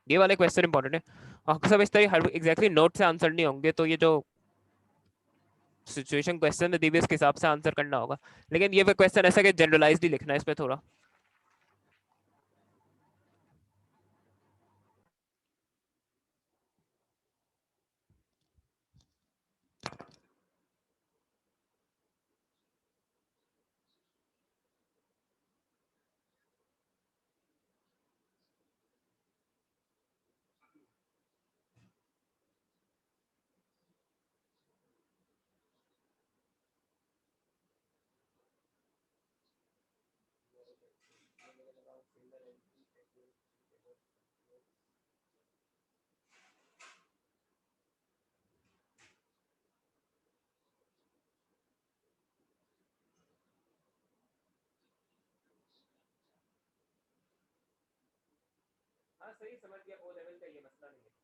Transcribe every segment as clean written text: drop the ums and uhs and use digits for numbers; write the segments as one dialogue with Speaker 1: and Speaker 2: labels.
Speaker 1: ये वाले question important है। और सब इस तरह हर एग्जैक्टली नोट से आंसर नहीं होंगे, तो ये जो सिचुएशन क्वेश्चन है दीजिए इसके हिसाब से आंसर करना होगा। लेकिन ये क्वेश्चन ऐसा कि जनरलाइज ही लिखना है इसमें थोड़ा। हाँ सही समझ गया, ओ लेवल का ये मसला नहीं है।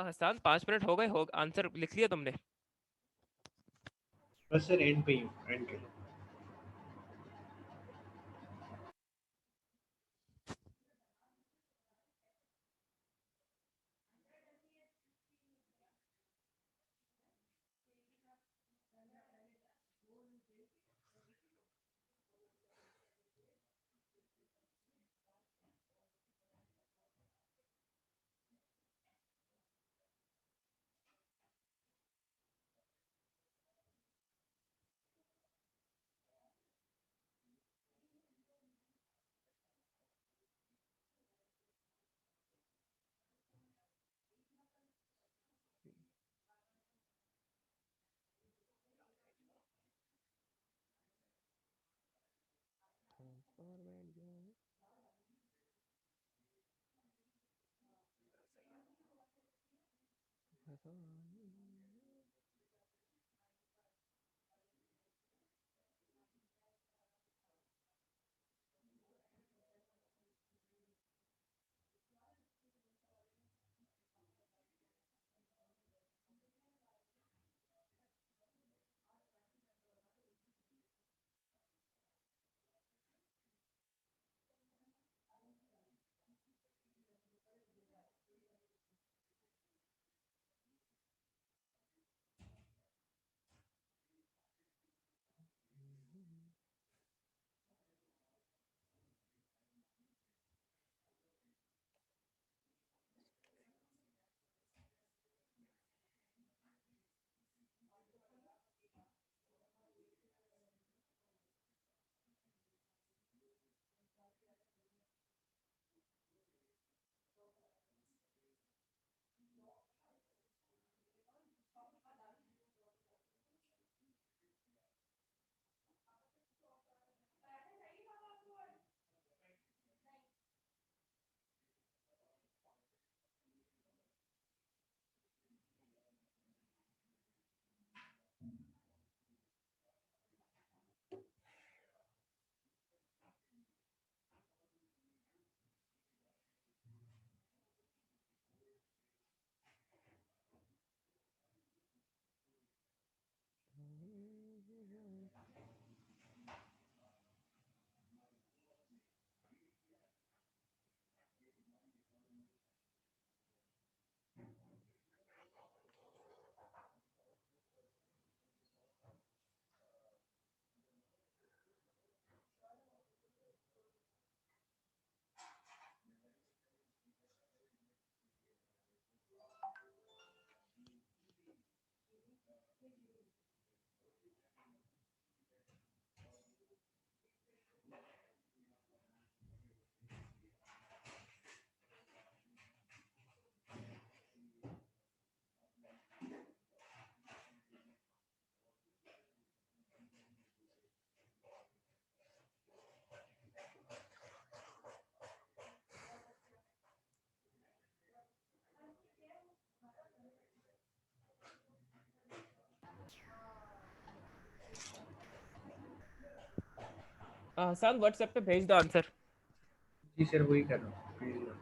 Speaker 1: हसन 5 मिनट हो गए, हो आंसर लिख लिया तुमने?
Speaker 2: बस सर एंड पे ही हूँ, एंड के लिए।
Speaker 1: हसन व्हाट्सएप पे भेज दो आंसर।
Speaker 2: जी सर वही कर रहा हूँ, भेज रहा हूँ।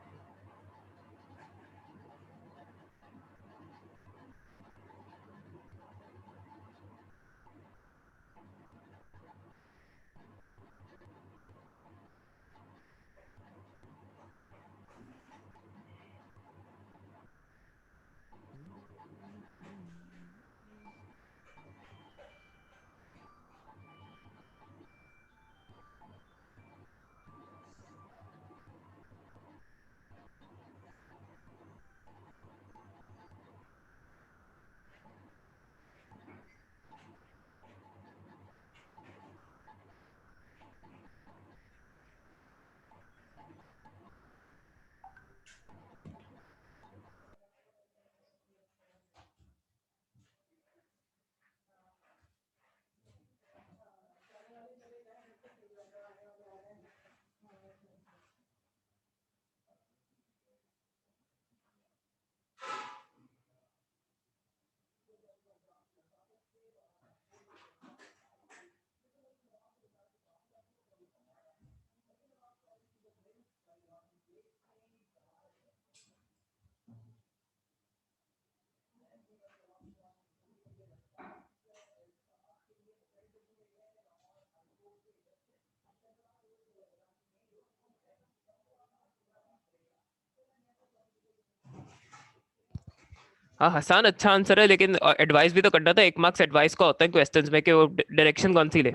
Speaker 1: हाँ हसान अच्छा आंसर है, लेकिन एडवाइस भी तो करना था। 1 मार्क्स एडवाइस का होता है क्वेश्चंस में कि वो डायरेक्शन कौन सी ले,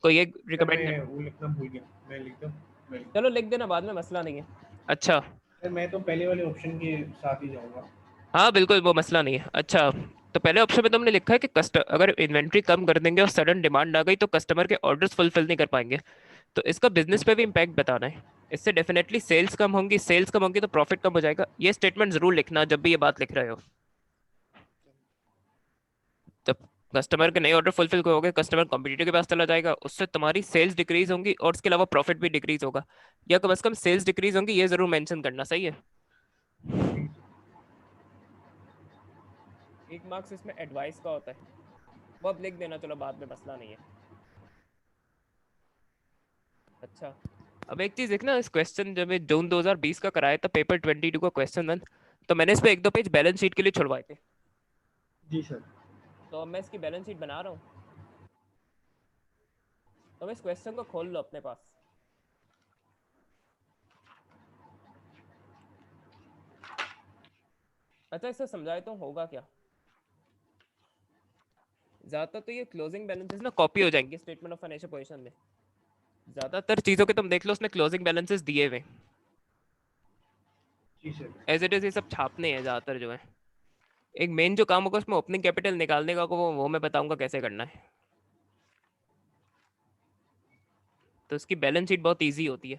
Speaker 1: कोई एक
Speaker 2: सर
Speaker 1: रिकमेंड
Speaker 2: मैं
Speaker 1: करना।
Speaker 2: वो लिखना भूल गया, मैं लिखता हूँ। मैं लिखता
Speaker 1: चलो लिख देना, बाद में मसला नहीं है। अच्छा।
Speaker 2: हूँ सर, मैं तो पहले वाले ऑप्शन के साथ ही जाऊँगा।
Speaker 1: हाँ बिल्कुल, वो मसला नहीं है। अच्छा, तो पहले ऑप्शन में तुमने लिखा है कि कस्ट अगर इन्वेंट्री कम कर देंगे और सडन डिमांड आ गई तो कस्टमर के ऑर्डर्स फुलफिल नहीं कर पाएंगे, तो इसका बिजनेस पे भी इम्पैक्ट बताना है। इससे डेफिनेटली सेल्स कम होंगी, सेल्स कम होंगी तो प्रॉफिट कम हो जाएगा। ये स्टेटमेंट जरूर लिखना जब भी ये बात लिख रहे हो। जब कस्टमर के नए ऑर्डर फुलफिल होगे, कस्टमर कॉम्पिटिटर के पास चला जाएगा, उससे तुम्हारी सेल्स डिक्रीज होंगी और उसके अलावा प्रॉफिट भी डिक्रीज होगा, या कम से कम सेल्स डिक्रीज होंगी, ये जरूर मेंशन करना। सही है।
Speaker 2: ठीक।
Speaker 1: 1 मार्क्स इसमें एडवाइस का होता है, वो अब लिख देना, चलो बाद में मसला नहीं है। अच्छा, अब एक चीज देखना, इस क्वेश्चन जब मैं जून 2020 का कराया था पेपर 22 का क्वेश्चन 1, तो मैंने इस पे 1-2 पेज बैलेंस शीट के लिए छुड़वाए थे।
Speaker 2: जी सर।
Speaker 1: तो अब मैं इसकी बैलेंस शीट बना रहा हूँ, तो मैं इस क्वेश्चन को खोल लो अपने पास। अच्छा, इससे समझाए तो होगा क्या, ज्यादातर तो ये क्लोजिंग बैलेंसेस ना कॉपी हो जाएंगे स्टेटमेंट ऑफ फाइनेंशियल पोजीशन में। ज्यादातर चीजों के तुम देख लो उसने क्लोजिंग बैलेंसेस दिए हुए,
Speaker 2: जी सर।
Speaker 1: एज इट इज ये सब छापने हैं ज्यादातर जो है। एक मेन जो काम होगा उसमें ओपनिंग कैपिटल निकालने का, वो मैं बताऊंगा कैसे करना है। तो इसकी बैलेंस शीट बहुत ईजी होती है।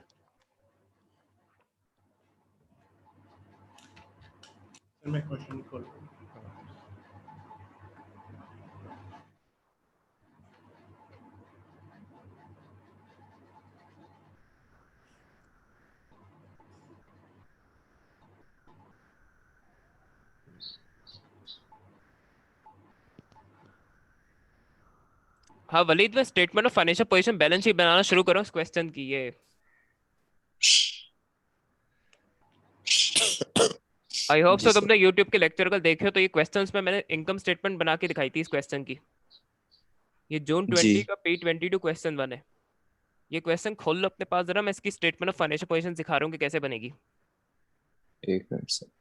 Speaker 2: सर मैं क्वेश्चन खोल रहा हूँ।
Speaker 1: हाँ वलीद, मैं statement of financial position balance sheet बनाना शुरू करो इस क्वेश्चन की। ये आई होप
Speaker 3: जी
Speaker 1: सो
Speaker 3: सर।
Speaker 1: तुमने यूट्यूब के लेक्चर कल देखे हो, तो ये क्वेश्चंस में मैंने इनकम स्टेटमेंट बना के दिखाई थी इस क्वेश्चन की। ये जून
Speaker 3: जी
Speaker 1: 20 का P22 क्वेश्चन 1 है। ये क्वेश्चन खोल लो अपने पास जरा, मैं इसकी स्टेटमेंट ऑफ फाइनेंशियल पोजीशन सिखा रहा हूँ कि कैसे बनेगी।
Speaker 3: एक मिनट सर।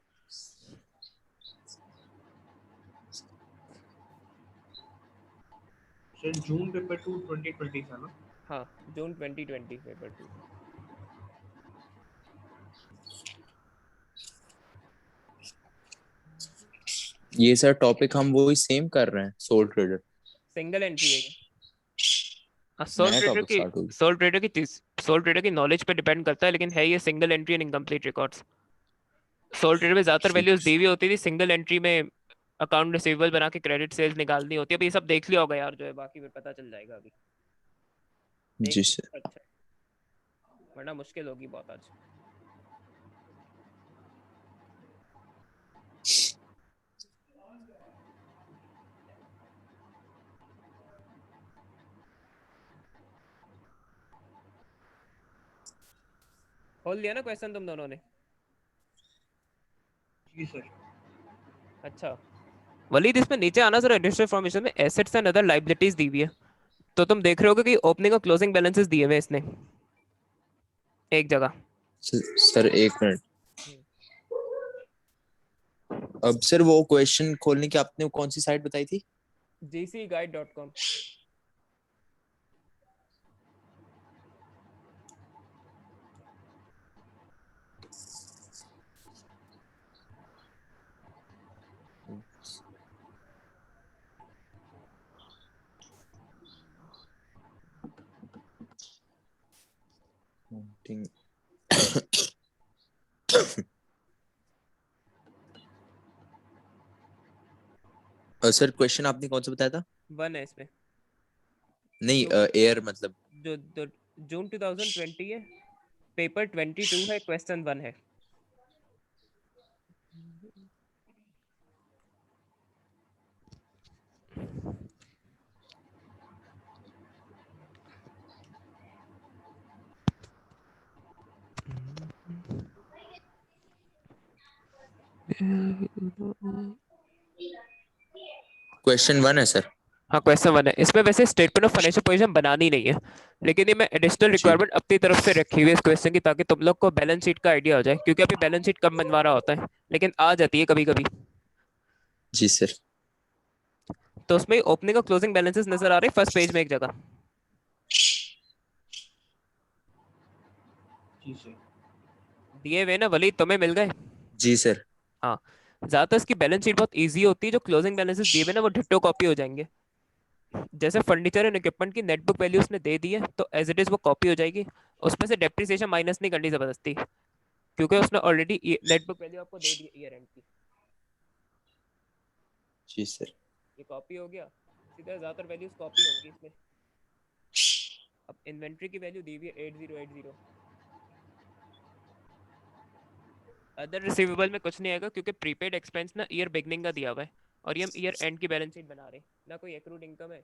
Speaker 2: सर जून पेपर 2 2020 था ना?
Speaker 1: हाँ, जून 2020 पेपर 2।
Speaker 3: ये सर टॉपिक हम वो ही सेम कर रहे हैं, सोल ट्रेडर।
Speaker 1: सिंगल एंट्री है ये। सोल
Speaker 3: नया
Speaker 1: ट्रेडर
Speaker 3: टॉपिक
Speaker 1: की
Speaker 3: स्टार्ट होगी।
Speaker 1: सोल ट्रेडर की चीज सोल ट्रेडर की नॉलेज पे डिपेंड करता है, लेकिन है ये single entry and incomplete records. Soul trader में ज्यादातर
Speaker 3: ठीक
Speaker 1: वैल्यूज दी हुई होती थी, सिंगल एंट्री में अकाउंट रिसीवेबल बना के क्रेडिट सेल्स निकालनी होती है। अभी ये सब देख लिया होगा यार, जो है बाकी फिर पता चल जाएगा अभी। देख
Speaker 3: जी
Speaker 1: लो
Speaker 3: सर।
Speaker 1: अच्छा, वरना मुश्किल होगी बहुत आज। खोल लिया ना क्वेश्चन तुम दोनों ने?
Speaker 2: जी सर।
Speaker 1: अच्छा वलीद, इसमें नीचे आना जरा, इंडस्ट्रियल फॉर्मेशन में एसेट्स एंड अदर लाइबिलिटीज दी हुई है, तो तुम देख रहे होगे कि ओपनिंग और क्लोजिंग बैलेंसेस दिए हुए हैं इसने एक जगह।
Speaker 3: सर एक मिनट। अब सर वो क्वेश्चन खोलने की आपने कौन सी साइट बताई थी?
Speaker 1: gcguide.com।
Speaker 3: सर क्वेश्चन आपने कौन सा बताया था?
Speaker 1: 1 है इसमें।
Speaker 3: नहीं,
Speaker 1: जून
Speaker 3: एयर मतलब।
Speaker 1: जो जून 2020 है, पेपर 22 है, क्वेश्चन 1 है।
Speaker 3: क्वेश्चन 1 है सर।
Speaker 1: हाँ क्वेश्चन 1 है, इसमें वैसे स्टेटमेंट ऑफ फाइनेंशियल पोजीशन बनानी नहीं है, लेकिन ये मैं एडिशनल
Speaker 3: जी
Speaker 1: रिक्वायरमेंट अपनी तरफ से रखी हुई है इस क्वेश्चन की, ताकि तुम लोग को बैलेंस शीट का आइडिया हो जाए, क्योंकि अभी बैलेंस शीट कम बनवा रहा होता है लेकिन आ जाती है कभी कभी।
Speaker 3: जी सर।
Speaker 1: तो उसमें ओपनिंग और क्लोजिंग बैलेंसेस नजर आ रहे हैं फर्स्ट पेज में एक जगह।
Speaker 2: जी सर।
Speaker 1: दिए हुए ना वली, तुम्हें मिल गए।
Speaker 3: जी सर।
Speaker 1: हाँ, ज्यादातर इसकी बैलेंस शीट बहुत इजी होती है, जो क्लोजिंग बैलेंसेस दिए हुए ना वो डिट्टो कॉपी हो जाएंगे। जैसे फर्नीचर एंड इक्विपमेंट की नेट बुक वैल्यू उसने दे दी है, तो एज इट इज वो कॉपी हो जाएगी। उसमें से डेप्रिसिएशन माइनस नहीं करनी जबरदस्ती, क्योंकि उसने ऑलरेडी नेट बुक वैल्यू आपको दे दी ईयर एंड की।
Speaker 3: जी सर।
Speaker 1: ये कॉपी हो गया, सीधा ज्यादातर वैल्यूज कॉपी होंगी इसमें। अब इन्वेंट्री की वैल्यू दी हुई है 8080। अदर रिसीवेबल में कुछ नहीं आएगा, क्योंकि प्रीपेड एक्सपेंस ना ईयर बिगनिंग का दिया हुआ है, और ये हम ईयर एंड की बैलेंस शीट बना रहे हैं, ना कोई एक्रूड इनकम है।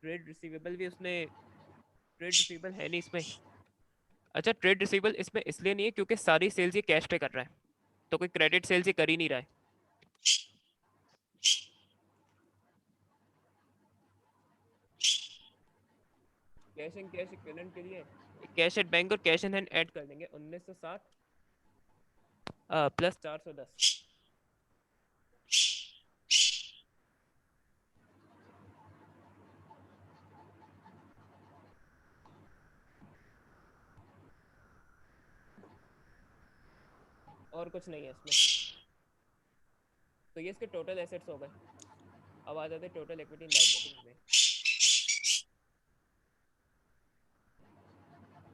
Speaker 1: ट्रेड रिसीवेबल भी उसने, ट्रेड रिसीवेबल है नहीं इसमें। अच्छा, ट्रेड रिसीवेबल इसमें इसलिए नहीं है क्योंकि सारी सेल्स ये कैश पे कर रहा है, तो कोई क्रेडिट सेल्स ये कर ही नहीं रहा है। कैश एंड कैश इक्विवेलेंट के लिए कैश एट बैंक और कैश इन हैंड ऐड कर देंगे 1960 प्लस 410। और कुछ नहीं है इसमें। तो ये इसके टोटल एसेट्स हो गए। अब आ जाते हैं टोटल इक्विटी एंड लायबिलिटीज में।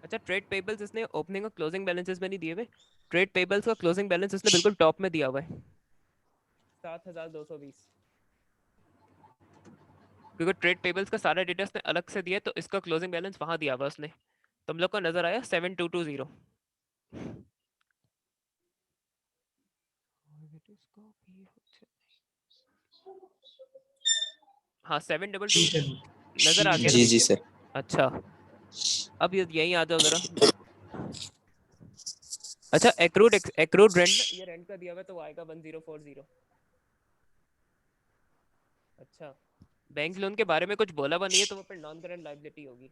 Speaker 1: अच्छा, ट्रेड पेबल्स इसने ओपनिंग और क्लोजिंग बैलेंसेस में नहीं दिए हुए। ट्रेड पेबल्स का क्लोजिंग बैलेंस इसने बिल्कुल टॉप में दिया हुआ है, 7220। क्योंकि ट्रेड पेबल्स का सारा डेटा उसने अलग से दिया है, तो इसका क्लोजिंग बैलेंस वहां दिया हुआ उसने। तुम लोग को नजर आया 7220। हाँ, सेवन डबल टू
Speaker 2: जी सर।
Speaker 1: नजर आ
Speaker 2: जी
Speaker 1: गया
Speaker 2: सर
Speaker 1: ना।
Speaker 3: जी
Speaker 2: दिख
Speaker 3: जी
Speaker 2: गया।
Speaker 3: सर।
Speaker 1: अच्छा, अब यहीं आ जाओ जरा। अच्छा, एक्रूड रेंट ना ईयर एंड का दिया हुआ है, तो वो आएगा 1040। अच्छा, बैंक लोन के बारे में कुछ बोला हुआ नहीं है, तो वो फिर नॉन करंट लायबिलिटी होगी।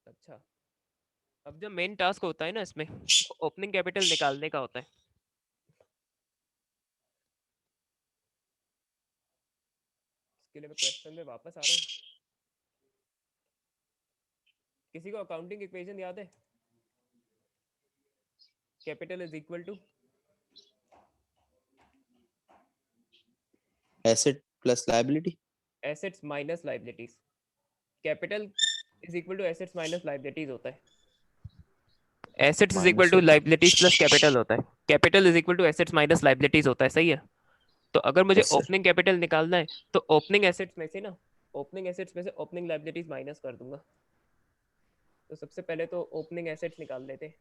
Speaker 1: अच्छा, अब जो मेन टास्क होता है ना इसमें, ओपनिंग कैपिटल निकालने का होता है। इसके लिए मैं क्वेश्चन में वापस आ रहा हूँ। किसी को अकाउंटिंग इक्वेशन याद है? Capital is equal to
Speaker 3: asset plus liability.
Speaker 1: Assets minus liabilities. Capital is equal to assets minus liabilities होता है। Assets is equal
Speaker 3: minus
Speaker 1: to
Speaker 3: होता है।
Speaker 1: लायबिलिटीज प्लस कैपिटल होता है। Capital is equal to assets minus liabilities होता है, सही है। तो अगर मुझे
Speaker 3: यस सर।
Speaker 1: ओपनिंग कैपिटल निकालना है, तो ओपनिंग एसेट्स में से ना, ओपनिंग एसेट्स में से ओपनिंग लायबिलिटीज माइनस कर दूंगा। तो सबसे पहले तो ओपनिंग एसेट्स निकाल लेते हैं।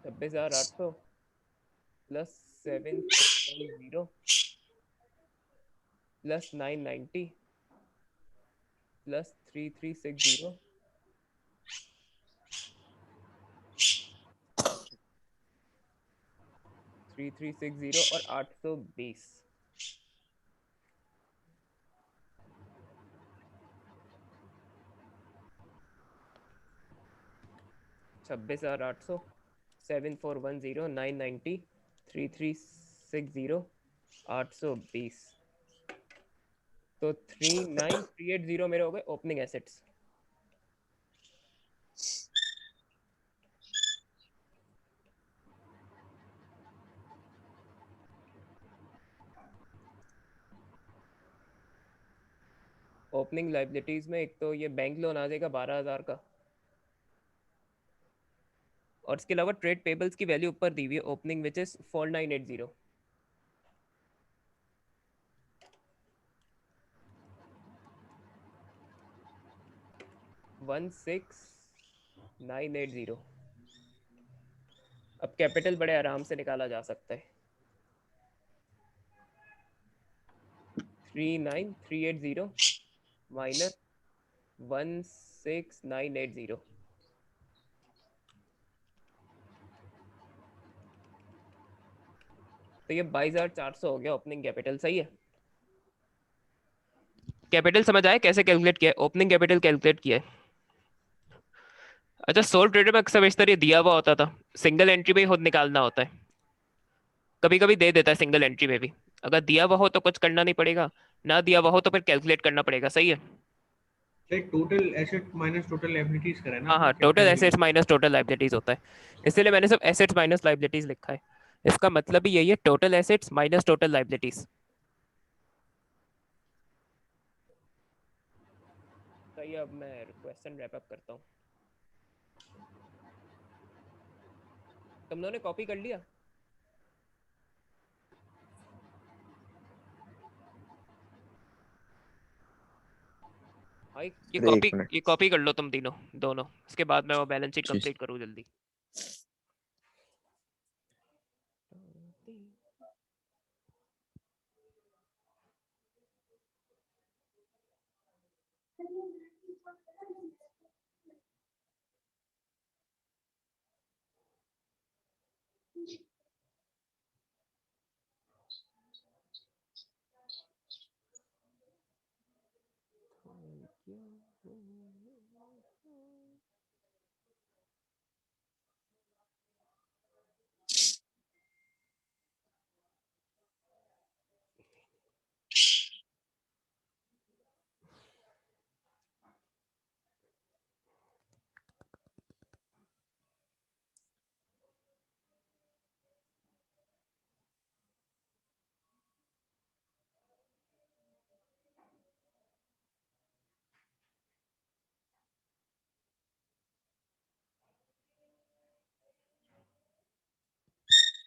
Speaker 1: 26,800 प्लस 7,410 प्लस 990 प्लस 3,360 3,360 और 820। 26,800 7,410 990 3,360 820। तो 39,380 मेरे हो गए ओपनिंग एसेट्स। ओपनिंग लाइबिलिटीज में एक तो ये बैंक लोन आ जाएगा 12,000 का, और इसके अलावा ट्रेड पेबल्स की वैल्यू ऊपर दी हुई है ओपनिंग, विच इज 4,980। 16,980। अब कैपिटल बड़े आराम से निकाला जा सकता है। 39,380 माइनस 16,980। तो ये 22,400 हो गया ओपनिंग कैपिटल, सही है। कैपिटल समझ आया कैसे कैलकुलेट किया है, ओपनिंग कैपिटल कैलकुलेट किया है। अच्छा, सोल ट्रेडर में अक्सर इस तरह दिया हुआ होता था, सिंगल एंट्री में ही खुद निकालना होता है, कभी कभी दे देता है सिंगल एंट्री में भी। अगर दिया हुआ हो तो कुछ करना नहीं पड़ेगा, ना दिया हुआ हो तो फिर कैलकुलेट करना पड़ेगा, सही है।
Speaker 2: Total asset minus total liabilities करा है ना
Speaker 1: हाँ
Speaker 2: आपने
Speaker 1: हाँ, टोटल
Speaker 2: कैपिटल के
Speaker 1: एसेट्स
Speaker 2: लिए।
Speaker 1: माइनस टोटल लाइबिलिटीज होता है, इसीलिए मैंने सब एसेट्स माइनस लाइबिलिटीज लिखा है। इसका मतलब भी यही है, total assets minus total liabilities. सही है, अब मैं क्वेश्चन रैप अप करता हूँ। तुम लोगों ने कॉपी कर लिया? हाँ,
Speaker 3: अरे एक मिनट।
Speaker 1: ये कॉपी कर लो तुम तीनों, दोनों, इसके बाद मैं वो बैलेंस शीट
Speaker 3: जी
Speaker 1: कंप्लीट करूँ जल्दी।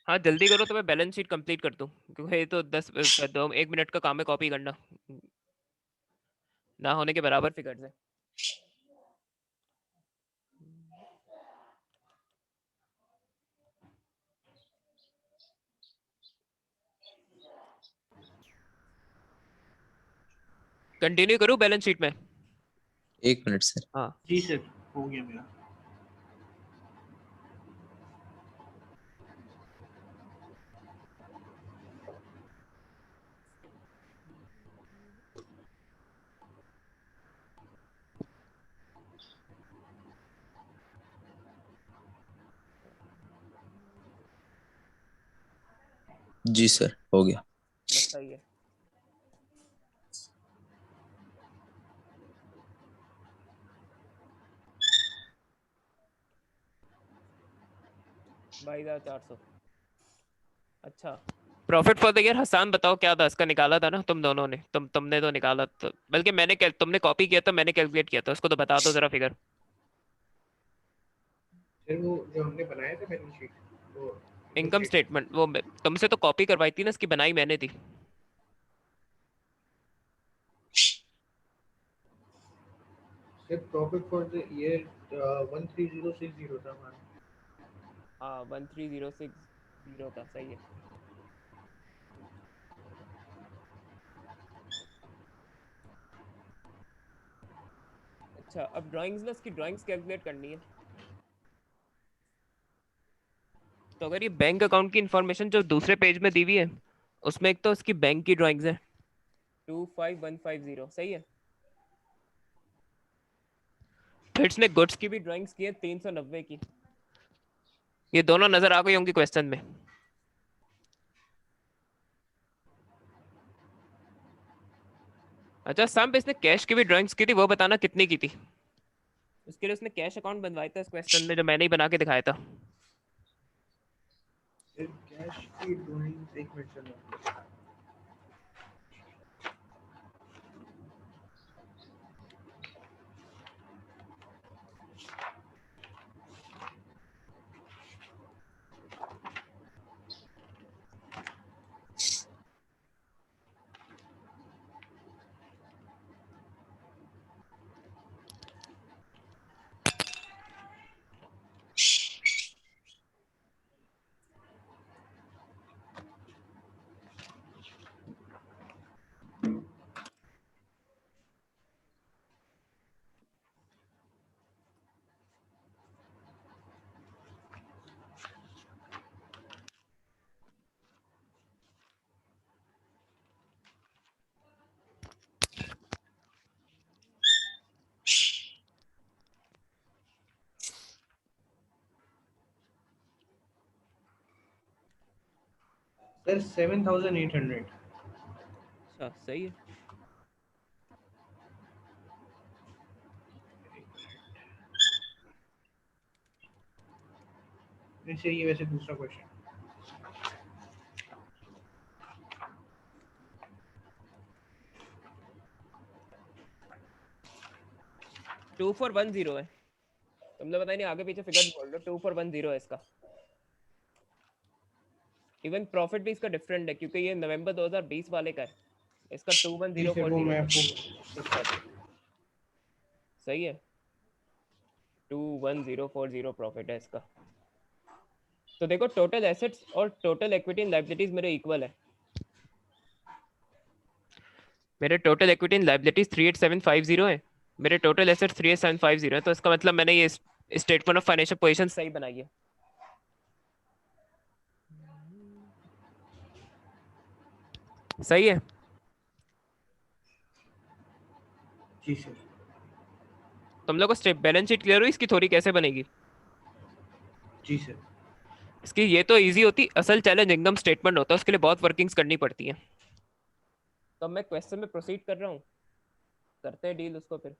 Speaker 1: हाँ जल्दी करो तो मैं बैलेंस शीट कंप्लीट कर दूँ, क्योंकि ये तो 1 मिनट का काम है कॉपी करना, ना होने के बराबर फिगर्स है। कंटिन्यू करूँ बैलेंस शीट में?
Speaker 3: एक मिनट सर।
Speaker 1: हाँ।
Speaker 2: जी सर, हो गया मेरा।
Speaker 3: जी सर, हो गया।
Speaker 1: बस सही है। बाईस हजार चार सौ। अच्छा, प्रॉफिट फॉर द ईयर हसान बताओ क्या था, इसका निकाला था ना तुम दोनों ने, तुमने तो निकाला, तो बल्कि तुमने कॉपी किया था, मैंने कैलकुलेट किया था, उसको तो बता दो जरा फिगर।
Speaker 2: सर वो जो हमने बनाया था बैलेंस शीट, वो इनकम
Speaker 1: इनकम
Speaker 2: स्टेटमेंट।
Speaker 1: स्टेटमेंट वो तुमसे तो कॉपी करवाई थी ना, इसकी बनाई मैंने थी।
Speaker 2: Sir profit for the year 13060 था हमारा।
Speaker 1: हाँ 13060 था, सही है। अच्छा, अब ड्राइंग्स ना, इसकी ड्राइंग्स कैलकुलेट करनी है। तो अगर ये बैंक अकाउंट की इंफॉर्मेशन जो दूसरे पेज में दी हुई है, उसमें एक तो इसकी बैंक की ड्राइंग्स है 25150, सही है। फिर इसने गुड्स की भी ड्राइंग्स की है 390 की, ये दोनों नजर आ गई होंगी क्वेश्चन में। अच्छा सम, इसने कैश की भी ड्राइंग्स की थी, वो बताना कितनी की थी। उसके लिए उसने कैश अकाउंट बनवाया था इस क्वेश्चन में, जो मैंने ही बना के दिखाया था।
Speaker 2: सर कैश की ड्राइंग एक मिनट चलो। सर 7,800।
Speaker 1: अच्छा सही है।
Speaker 2: ऐसे ये वैसे दूसरा क्वेश्चन।
Speaker 1: 2410 है। तुम लोग पता नहीं आगे पीछे फिगर बोल रहे हो, 2410 है इसका। इवन प्रॉफिट भी इसका डिफरेंट है क्योंकि ये नवंबर 2020 वाले का है, इसका
Speaker 2: जी सर, वो
Speaker 1: 21040
Speaker 2: मैं
Speaker 1: है।
Speaker 2: आपको
Speaker 1: सही है, 21040 प्रॉफिट है इसका। तो देखो टोटल एसेट्स और टोटल इक्विटी एंड लायबिलिटीज मेरे इक्वल है। मेरे टोटल इक्विटी एंड लायबिलिटीज 38750 है, मेरे टोटल एसेट्स 38750 है। तो इसका मतलब मैंने ये स्टेटमेंट ऑफ फाइनेंशियल पोजीशन सही बनाई है। सही है।
Speaker 2: जी सर।
Speaker 1: तुम लोग को स्टेप बैलेंस शीट क्लियर हुई इसकी थोड़ी कैसे बनेगी?
Speaker 2: जी सर।
Speaker 1: इसकी ये तो इजी होती, असल चैलेंज इनकम स्टेटमेंट होता है, उसके लिए बहुत वर्किंग्स करनी पड़ती है। तो मैं क्वेश्चन में प्रोसीड कर रहा हूँ, करते हैं डील उसको फिर।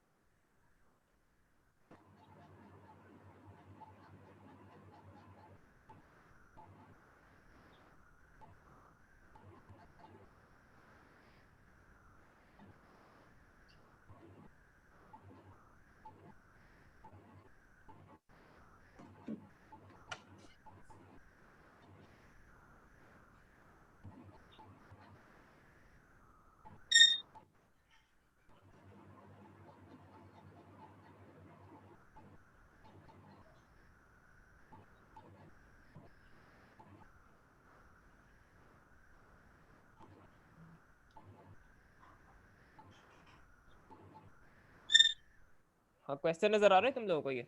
Speaker 1: हाँ क्वेश्चन नजर आ रहा है तुम लोगों को ये?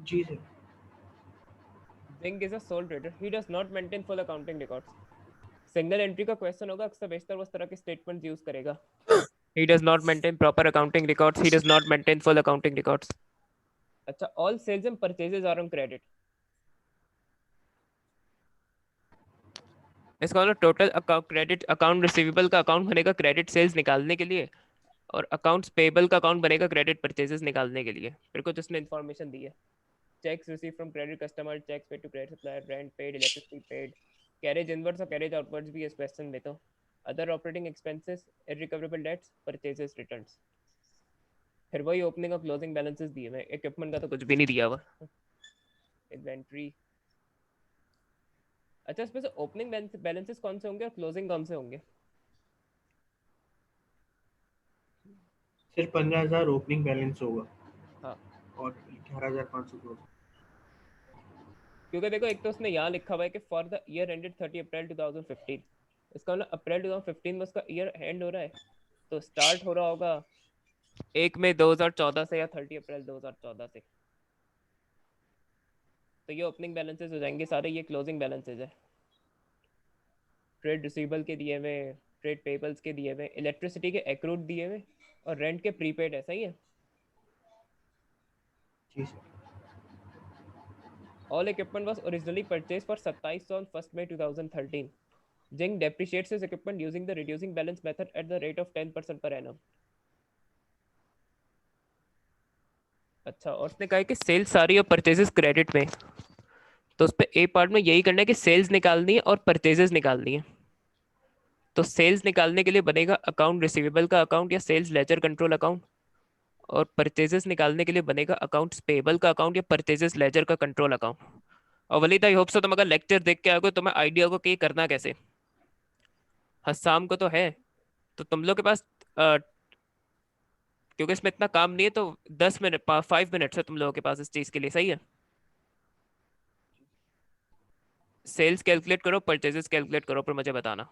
Speaker 2: जी sir.
Speaker 1: Zing is a sole trader. He does not maintain full accounting records. Single entry का क्वेश्चन होगा, अक्सर बेशतर उस तरह के स्टेटमेंट यूज करेगा। He does not maintain proper accounting records. He does not maintain full accounting records. अच्छा, all sales and purchases are on credit. इसका मतलब total account credit account receivable का अकाउंट बनेगा क्रेडिट सेल्स निकालने के लिए, और अकाउंट्स पेबल का अकाउंट बनेगा क्रेडिट परचेजेस निकालने के लिए। फिर कुछ उसने इन्फॉर्मेशन दी है। Cheques receive from credit customer, cheques paid to credit supplier, rent paid, electricity paid, carriage inwards और कैरेज आउटवर्ड्स भी इस क्वेश्चन में। तो other operating expenses, irrecoverable debts, purchases, returns. फिर वही ओपनिंग और क्लोजिंग बैलेंसेस दिए हुए, इक्विपमेंट का तो कुछ भी नहीं दिया हुआ। इन्वेंट्री। अच्छा, इसमें से ओपनिंग बैलेंसेस कौन से होंगे और क्लोजिंग कौन से होंगे?
Speaker 2: सिर्फ 15,000 ओपनिंग बैलेंस होगा
Speaker 1: हाँ,
Speaker 2: और 11,500 क्लोज।
Speaker 1: क्योंकि देखो एक तो उसने यहाँ लिखा हुआ है कि फॉर द ईयर एंडेड 30 अप्रैल 2015, इसका मतलब अप्रैल 2015 में उसका ईयर एंड हो रहा है, तो स्टार्ट हो रहा होगा 1 मई 2014 से या 30 अप्रैल 2014 से। तो ये ओपनिंग बैलेंसेस हो जाएंगे सारे, ये क्लोजिंग बैलेंसेस है। ट्रेड रिसीवेबल के दिए हुए, ट्रेड पेबल्स के दिए हुए, इलेक्ट्रिसिटी के एक्रूड दिए हुए, और रेंट के प्रीपेड है। सही है।
Speaker 2: जी sir.
Speaker 1: All equipment was originally purchased for 27 on 1st May 2013. Jing depreciates his equipment using the reducing balance method at the rate of 10% per annum. अच्छा, और उसने कहा है कि सेल्स सारी और परचेजेस क्रेडिट में, तो उस पे ए पार्ट में यही करना है कि सेल्स निकालनी है और परचेजेस निकालनी है। तो सेल्स निकालने के लिए बनेगा अकाउंट रिसीवेबल का अकाउंट या सेल्स लेजर कंट्रोल अकाउंट, और परचेजेस निकालने के लिए बनेगा अकाउंट्स पेबल का अकाउंट या परचेजेस लेजर का कंट्रोल अकाउंट। और वलीद, आई होप सो तुम अगर लेक्चर देख के आओगे तो तुम्हें आइडिया होगा कि ये करना कैसे। हसाम को तो है, तो तुम लोग के पास क्योंकि इसमें इतना काम नहीं है, तो 10 मिनट 5 मिनट है तुम लोगों के पास इस चीज के लिए। सही है। सेल्स कैलकुलेट करो, परचेजेस कैलकुलेट करो, पर मुझे बताना।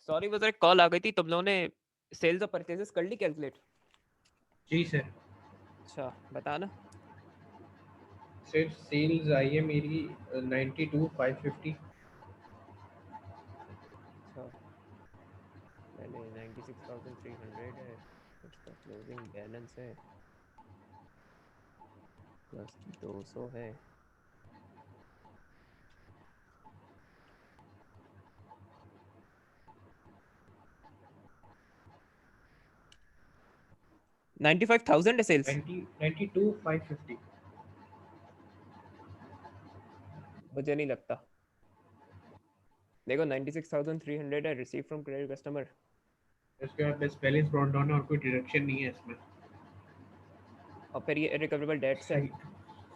Speaker 1: सॉरी वो जरा कॉल आ गई थी। तुम लोगों ने सेल्स और परचेजेस कर ली कैलकुलेट?
Speaker 2: जी सर।
Speaker 1: अच्छा बताना।
Speaker 2: सिर्फ सेल्स आई है मेरी 92,550।
Speaker 1: अच्छा मैंने 96,300 है, उसका क्लोजिंग बैलेंस है प्लस 200 है। $95,000 है सेल्स।
Speaker 2: 92,550।
Speaker 1: मुझे नहीं लगता। देखो 96,300 है रिसीव फ्रॉम क्रेडिट कस्टमर।
Speaker 2: इसके बाद बस बैलेंस ब्रॉट डाउन है और कोई डिडक्शन नहीं है इसमें।
Speaker 1: और फिर ये रिकवरेबल डेट्स है।
Speaker 2: सही।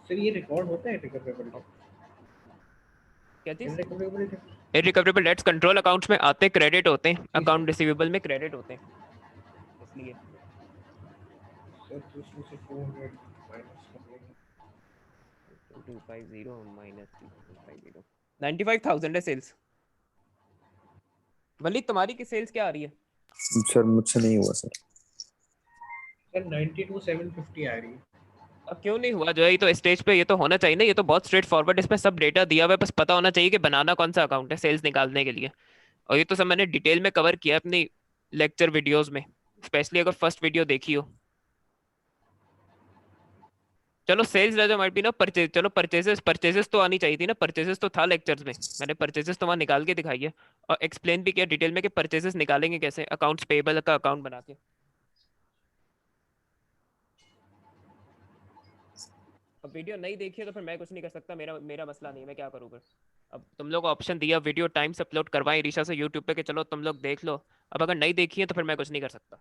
Speaker 2: सर ये रिकॉर्ड होता है रिकवरेबल?
Speaker 1: और क्या चीज?
Speaker 2: इनरिकवरेबल?
Speaker 1: इररिकवरेबल डेट्स कंट्रोल अकाउंट्स में आते क्रेडिट होते हैं,
Speaker 2: जी
Speaker 1: अकाउंट
Speaker 2: सर।
Speaker 1: रिसीवेबल में क्रेडिट होते हैं, इसलिए।
Speaker 2: सर तो इसमें से 400 माइनस कर लेंगे।
Speaker 1: 250 माइनस 250 95,000 है सेल्स। वलीद तुम्हारी की सेल्स क्या आ रही है?
Speaker 3: सर मुझसे नहीं हुआ सर।
Speaker 2: सर 92,750 आ रही है।
Speaker 1: अब क्यों नहीं हुआ जो है? ये तो स्टेज पे ये तो होना चाहिए ना, ये तो बहुत स्ट्रेट फॉरवर्ड, इसमें सब डेटा दिया हुआ है, बस पता होना चाहिए कि बनाना कौन सा अकाउंट है सेल्स निकालने के लिए। और ये तो सब मैंने डिटेल में कवर किया अपनी लेक्चर वीडियोस में, स्पेशली अगर फर्स्ट वीडियो देखी हो। चलो सेल्स रह माइट भी ना परचेज, चलो परचेजेस परचेजेस तो आनी चाहिए थी ना, परचेजेस तो था लेक्चर्स में, मैंने परचेजेस तो वहां निकाल के दिखाई है और एक्सप्लेन भी किया डिटेल में कि परचेजेस निकालेंगे कैसे अकाउंट्स पेबल का अकाउंट बना के। अब वीडियो नहीं देखी है तो फिर मैं कुछ नहीं कर सकता, मेरा मेरा मसला नहीं है, मैं क्या करूँ फिर। अब तुम लोग ऑप्शन दिया वीडियो टाइम से अपलोड करवाएं ऋषा से यूट्यूब पे कि चलो तुम लोग देख लो। अब अगर नहीं देखी है तो फिर मैं कुछ नहीं कर सकता,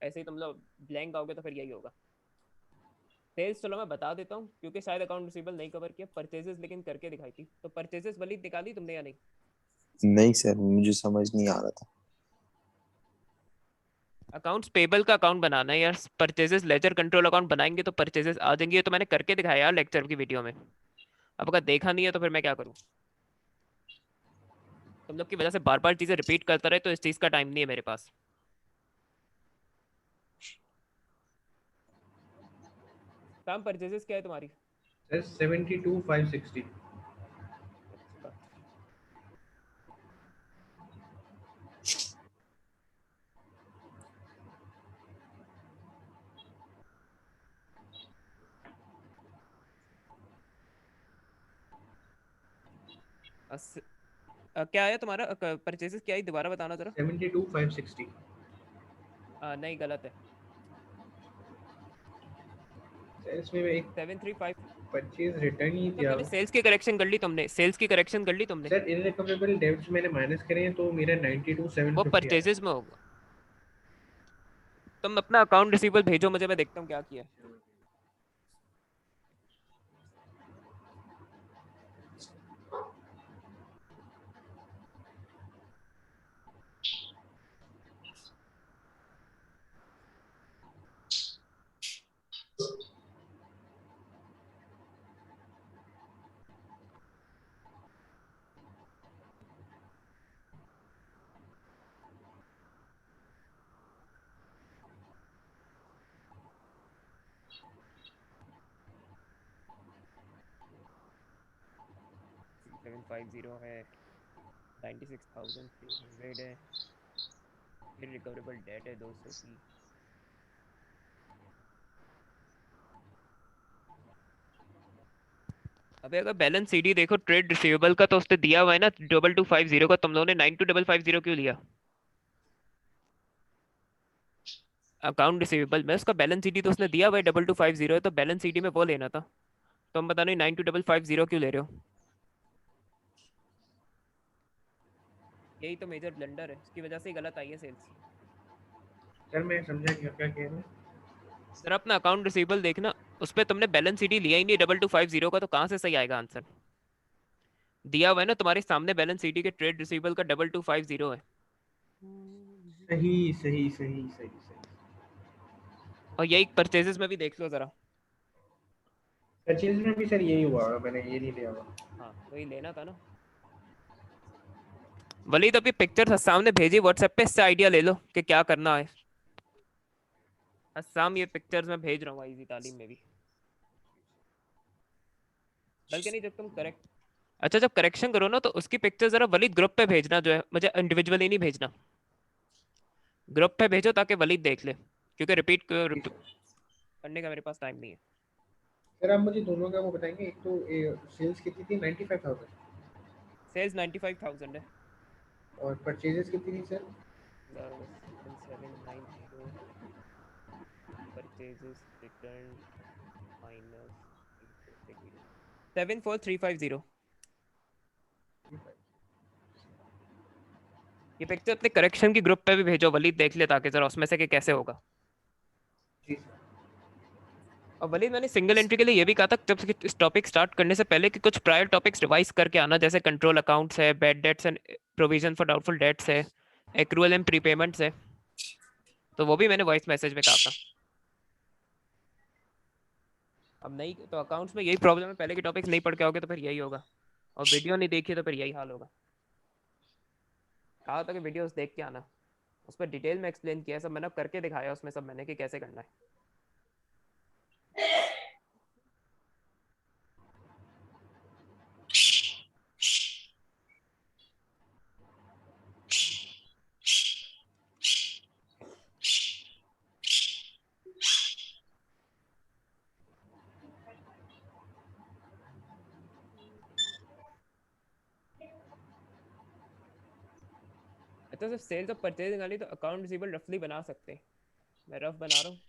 Speaker 1: ऐसे ही तुम लोग ब्लैंक आओगे तो फिर यही होगा। सेल्स चलो मैं बता देता हूँ क्योंकि शायद अकाउंट रिसीवेबल नहीं कवर किया, परचेजेस लेकिन करके दिखाई थी। तो परचेजेस वाली निकाली तुमने या नहीं?
Speaker 3: नहीं सर, मुझे समझ नहीं आ रहा था।
Speaker 1: अकाउंट्स पेबल का अकाउंट बनाना है यार, परचेजेस लेजर कंट्रोल अकाउंट बनाएंगे तो परचेजेस आ जाएंगे, ये तो मैंने करके दिखाया यार लेक्चर की वीडियो में। अब अगर देखा नहीं है तो फिर मैं क्या करूँ? तुम लोग की वजह से बार बार चीजें रिपीट करता रहे तो इस चीज का टाइम नहीं है मेरे पास। काम परचेजेस क्या है तुम्हारी?
Speaker 2: सर 72,560।
Speaker 1: अच्छा क्या आया तुम्हारा परचेजेस क्या है दोबारा बताना जरा।
Speaker 2: 72,560।
Speaker 1: नहीं गलत है।
Speaker 2: सर इसमें मैं एक
Speaker 1: 735।
Speaker 2: परचेज रिटर्न ही
Speaker 1: अच्छा
Speaker 2: दिया
Speaker 1: मैंने
Speaker 2: हुआ।
Speaker 1: सेल्स की करेक्शन कर ली, तुमने सेल्स की करेक्शन कर ली तुमने?
Speaker 2: सर इनरिकवरेबल डेब्ट्स मैंने माइनस करे हैं तो मेरा
Speaker 1: वो
Speaker 2: 92,750 आया।
Speaker 1: परचेजेस में होगा। तुम अपना अकाउंट रिसीवेबल भेजो मुझे, मैं देखता हूँ क्या किया है। थ्री सेवन फाइव जीरो है, 96,300 है, फिर रिकवरेबल डेट है 200 की। अबे अगर बैलेंस सीडी देखो ट्रेड रिसीवेबल का तो उसने दिया हुआ है ना 2250 का, तुम लोगों ने 92,550 क्यों लिया? अकाउंट रिसीवेबल में उसका बैलेंस सीडी तो उसने दिया हुआ है 2250 है, तो बैलेंस सीडी में वो लेना था। तुम बता नहीं 92,550 क्यों ले रहे हो? यही तो मेजर ब्लंडर है, इसकी वजह से ही गलत आई है सेल्स।
Speaker 2: सर मैं समझा क्या क्या कह रहे हैं।
Speaker 1: सर अपना अकाउंट रिसीवेबल देखना, उस पर तुमने बैलेंस सीडी लिया ही नहीं 2250 का, तो कहाँ से सही आएगा आंसर? दिया हुआ है ना तुम्हारे सामने बैलेंस सीडी के ट्रेड रिसीवेबल का 2250 है।
Speaker 2: सही सही सही सही सही।
Speaker 1: और यही परचेजेस में भी देख लो जरा।
Speaker 2: परचेज में भी सर यही हुआ, मैंने ये नहीं लिया हुआ।
Speaker 1: हाँ तो ये लेना था ना। वलीद अभी पिक्चर सामने भेजी व्हाट्सएप पे, इससे आइडिया ले लो कि क्या करना है। अस्साम ये पिक्चर्स मैं भेज रहा हूँ इजी तालीम में भी। बल्कि नहीं, जब तुम करेक्ट, अच्छा जब करेक्शन करो ना तो उसकी पिक्चर जरा वलीद ग्रुप पे भेजना, जो है मुझे इंडिविजुअली नहीं भेजना, ग्रुप पे भेजो ताकि वलीद देख ले, क्योंकि रिपीट करने का मेरे पास टाइम नहीं है।
Speaker 2: सर आप मुझे दोनों का वो बताएंगे, एक तो सेल्स कितनी थी 95,000
Speaker 1: सेल्स 95,000 है।
Speaker 2: और परचेजेस कितनी थी सर?
Speaker 1: 790 purchases return minus 74350। ये पिक्चर अपने करेक्शन की ग्रुप पे भी भेजो, वलीद देख ले ताकि जरा उसमें से कि कैसे होगा।
Speaker 2: जी सर।
Speaker 1: और वलीद मैंने सिंगल एंट्री के लिए ये भी कहा था जब इस टॉपिक स्टार्ट करने से पहले कि कुछ प्रायर टॉपिक्स रिवाइज करके आना, जैसे कंट्रोल अकाउंट्स है, bad debts and provision for doubtful debts है, एक्रूअल एंड प्रीपेमेंट्स है, तो वो भी मैंने वॉइस मैसेज में कहा था। अब नहीं तो अकाउंट्स में यही प्रॉब्लम है, पहले के टॉपिक्स नहीं पढ़ के आओगे तो फिर यही होगा, और वीडियो नहीं देखी तो फिर यही हाल होगा। कहा था कि वीडियोस देख के आना, उस पर डिटेल में एक्सप्लेन किया, सब मैंने करके दिखाया उसमें सब मैंने कि कैसे करना है। अच्छा सिर्फ सेल्स और परचेज निकाली तो अकाउंट रिसीवेबल रफली बना सकते हैं, मैं रफ बना रहा हूँ।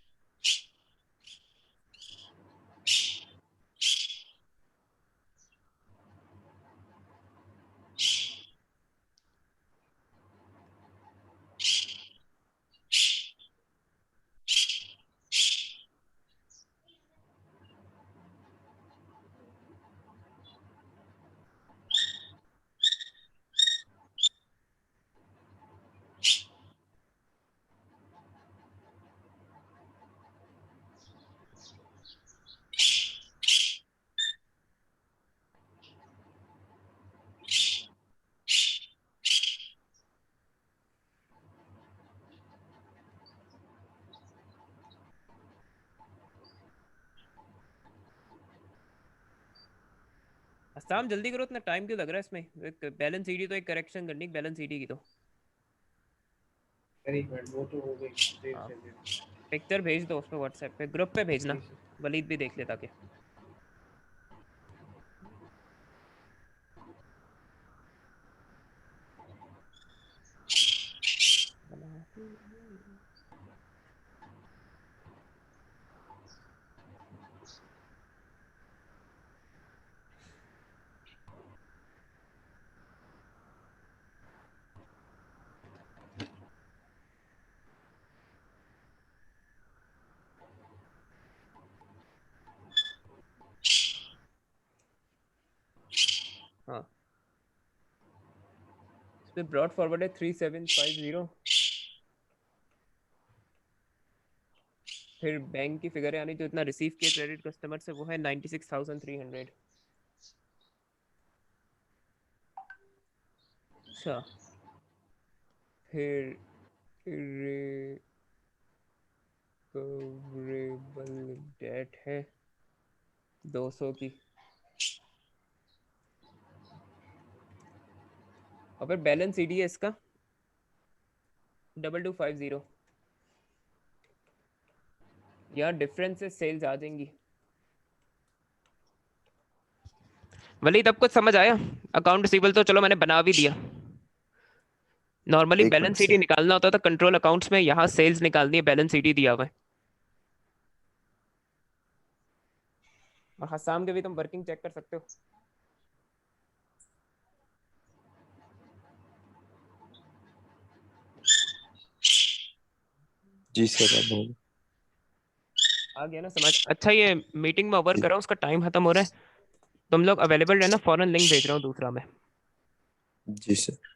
Speaker 1: अस्साम जल्दी करो, इतना टाइम क्यों लग रहा है इसमें, एक बैलेंस ईडी तो एक करेक्शन करनी, बैलेंस ईडी की तो।
Speaker 2: सर एक मिनट, वो तो हो गई देर
Speaker 1: हाँ
Speaker 2: से देर।
Speaker 1: पिक्चर भेज दो उस पर व्हाट्सएप पे, ग्रुप पे भेजना,
Speaker 2: जी सर।
Speaker 1: वलीद भी देख ले ताकि। हाँ इस पे ब्रॉड फॉरवर्ड है 3750, फिर बैंक की फिगर यानी जो इतना रिसीव किया क्रेडिट कस्टमर से वो है 96,300। अच्छा फिर रिकवरेबल डेट है 200 की, और फिर बैलेंस सीडी है इसका 2250। यहाँ डिफरेंस से सेल्स आ जाएंगी। वलीद अब कुछ समझ आया? अकाउंट रिसीवेबल तो चलो मैंने बना भी दिया, नॉर्मली
Speaker 3: एक मिनट
Speaker 1: बैलेंस सीडी
Speaker 3: सर।
Speaker 1: निकालना होता था कंट्रोल अकाउंट्स में, यहाँ सेल्स निकालनी है, बैलेंस सीडी दिया हुआ है। और हसाम के भी तुम वर्किंग चेक कर सकते हो।
Speaker 3: जी सर अब होगा।
Speaker 1: आ गया ना समझ? अच्छा ये मीटिंग में ओवर
Speaker 3: जी
Speaker 1: कर रहा हूँ, उसका टाइम खत्म हो रहा है, तुम लोग अवेलेबल रहना, फौरन लिंक भेज रहा हूँ दूसरा मैं।
Speaker 3: जी सर।